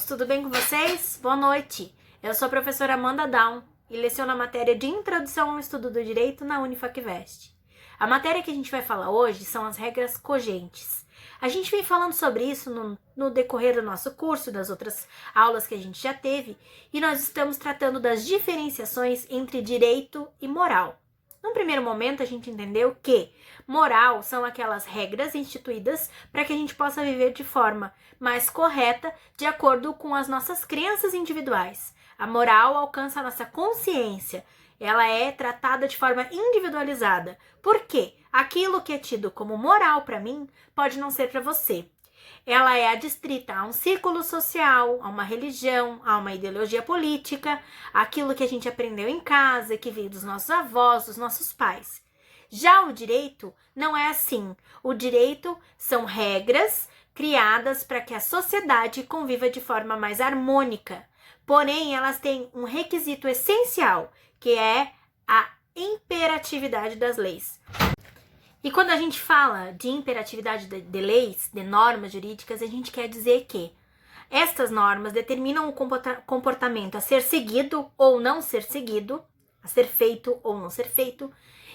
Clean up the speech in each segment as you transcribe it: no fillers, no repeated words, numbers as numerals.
tudo bem com vocês? Boa noite! Eu sou a professora Amanda Down e leciono a matéria de Introdução ao Estudo do Direito na Unifacvest. A matéria que a gente vai falar hoje são as regras cogentes. A gente vem falando sobre isso no decorrer do nosso curso, das outras aulas que a gente já teve, e nós estamos tratando das diferenciações entre direito e moral. Num primeiro momento, a gente entendeu que moral são aquelas regras instituídas para que a gente possa viver de forma mais correta, de acordo com as nossas crenças individuais. A moral alcança a nossa consciência, ela é tratada de forma individualizada. Por quê? Aquilo que é tido como moral para mim pode não ser para você. Ela é adstrita a um círculo social, a uma religião, a uma ideologia política, aquilo que a gente aprendeu em casa, que veio dos nossos avós, dos nossos pais. Já o direito não é assim. O direito são regras criadas para que a sociedade conviva de forma mais harmônica. Porém, elas têm um requisito essencial, que é a imperatividade das leis. E quando a gente fala de imperatividade de leis, de normas jurídicas, a gente quer dizer que estas normas determinam o comportamento a ser seguido ou não ser seguido, a ser feito ou não ser feito,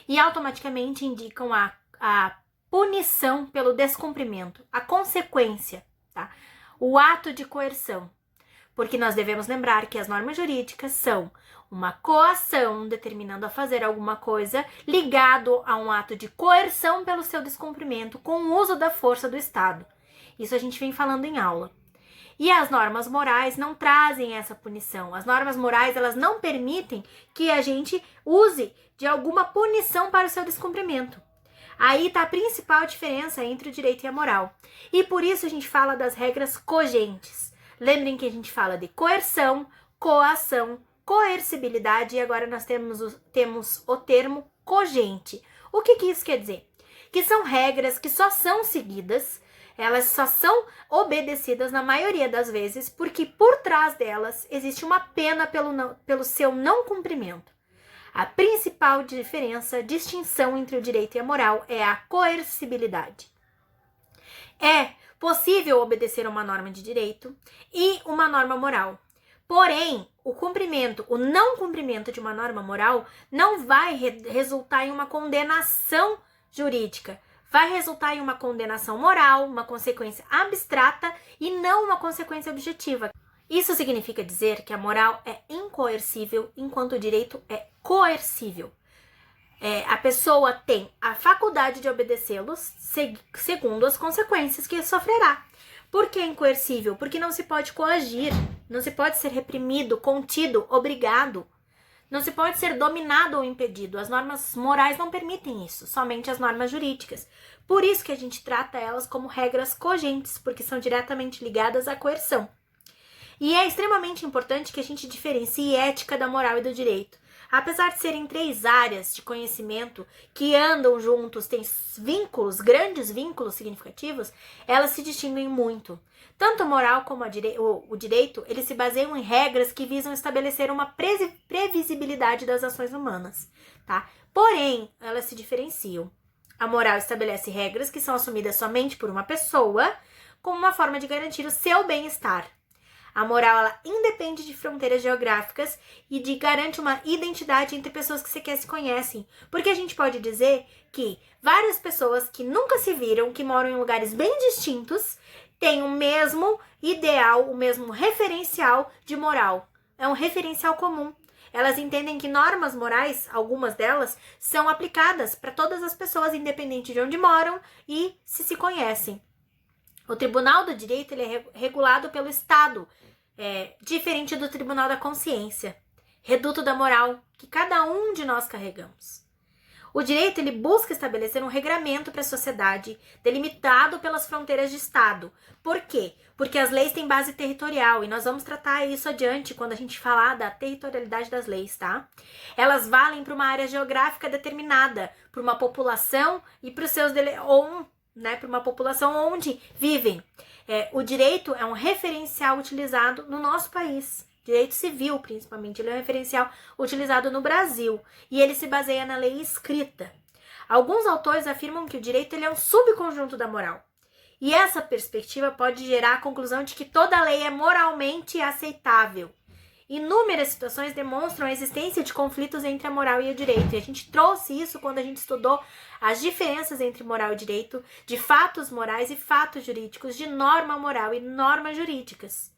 e automaticamente indicam a punição pelo descumprimento, a consequência, tá? O ato de coerção. Porque nós devemos lembrar que as normas jurídicas são uma coação determinando a fazer alguma coisa ligado a um ato de coerção pelo seu descumprimento com o uso da força do Estado. Isso a gente vem falando em aula. E as normas morais não trazem essa punição. As normas morais, elas não permitem que a gente use de alguma punição para o seu descumprimento. Aí está a principal diferença entre o direito e a moral. E por isso a gente fala das regras cogentes. Lembrem que a gente fala de coerção, coação, coercibilidade e agora nós temos o termo cogente. O que isso quer dizer? Que são regras que só são seguidas, elas só são obedecidas na maioria das vezes porque por trás delas existe uma pena pelo seu não cumprimento. A principal distinção entre o direito e a moral é a coercibilidade. É possível obedecer uma norma de direito e uma norma moral. Porém, o não cumprimento de uma norma moral não vai resultar em uma condenação jurídica. Vai resultar em uma condenação moral, uma consequência abstrata e não uma consequência objetiva. Isso significa dizer que a moral é incoercível enquanto o direito é coercível. A pessoa tem a faculdade de obedecê-los segundo as consequências que sofrerá. Por que incoercível? Porque não se pode coagir, não se pode ser reprimido, contido, obrigado, não se pode ser dominado ou impedido. As normas morais não permitem isso, somente as normas jurídicas. Por isso que a gente trata elas como regras cogentes, porque são diretamente ligadas à coerção. E é extremamente importante que a gente diferencie ética da moral e do direito. Apesar de serem três áreas de conhecimento que andam juntos, têm grandes vínculos significativos, elas se distinguem muito. Tanto a moral como o direito, eles se baseiam em regras que visam estabelecer uma previsibilidade das ações humanas, tá? Porém, elas se diferenciam. A moral estabelece regras que são assumidas somente por uma pessoa como uma forma de garantir o seu bem-estar. A moral, ela independe de fronteiras geográficas e garante uma identidade entre pessoas que sequer se conhecem. Porque a gente pode dizer que várias pessoas que nunca se viram, que moram em lugares bem distintos, têm o mesmo ideal, o mesmo referencial de moral. É um referencial comum. Elas entendem que normas morais, algumas delas, são aplicadas para todas as pessoas, independente de onde moram e se conhecem. O Tribunal do Direito ele é regulado pelo Estado, diferente do Tribunal da Consciência, reduto da moral que cada um de nós carregamos. O direito ele busca estabelecer um regramento para a sociedade delimitado pelas fronteiras de Estado. Por quê? Porque as leis têm base territorial e nós vamos tratar isso adiante quando a gente falar da territorialidade das leis, tá? Elas valem para uma área geográfica determinada, para uma população e para os seus para uma população onde vivem. O direito é um referencial utilizado no nosso país. Direito civil, principalmente, ele é um referencial utilizado no Brasil. E ele se baseia na lei escrita. Alguns autores afirmam que o direito ele é um subconjunto da moral. E essa perspectiva pode gerar a conclusão de que toda lei é moralmente aceitável. Inúmeras situações demonstram a existência de conflitos entre a moral e o direito. E a gente trouxe isso quando a gente estudou as diferenças entre moral e direito, de fatos morais e fatos jurídicos, de norma moral e normas jurídicas.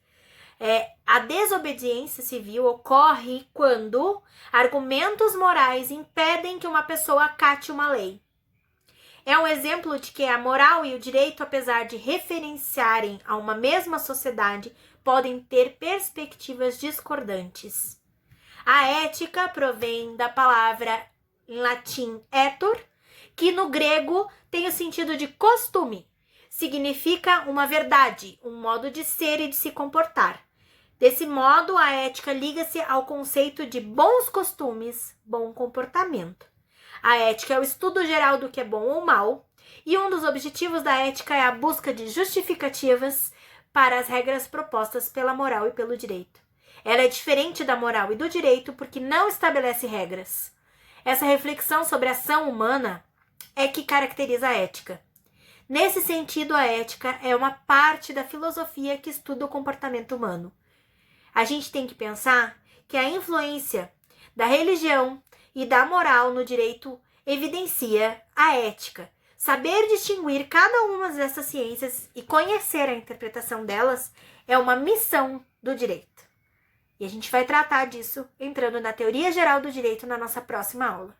A desobediência civil ocorre quando argumentos morais impedem que uma pessoa acate uma lei. É um exemplo de que a moral e o direito, apesar de referenciarem a uma mesma sociedade, podem ter perspectivas discordantes. A ética provém da palavra em latim ethos, que no grego tem o sentido de costume. Significa uma verdade, um modo de ser e de se comportar. Desse modo, a ética liga-se ao conceito de bons costumes, bom comportamento. A ética é o estudo geral do que é bom ou mal, e um dos objetivos da ética é a busca de justificativas para as regras propostas pela moral e pelo direito. Ela é diferente da moral e do direito porque não estabelece regras. Essa reflexão sobre a ação humana é que caracteriza a ética. Nesse sentido, a ética é uma parte da filosofia que estuda o comportamento humano. A gente tem que pensar que a influência da religião e da moral no direito evidencia a ética. Saber distinguir cada uma dessas ciências e conhecer a interpretação delas é uma missão do direito. E a gente vai tratar disso entrando na teoria geral do direito na nossa próxima aula.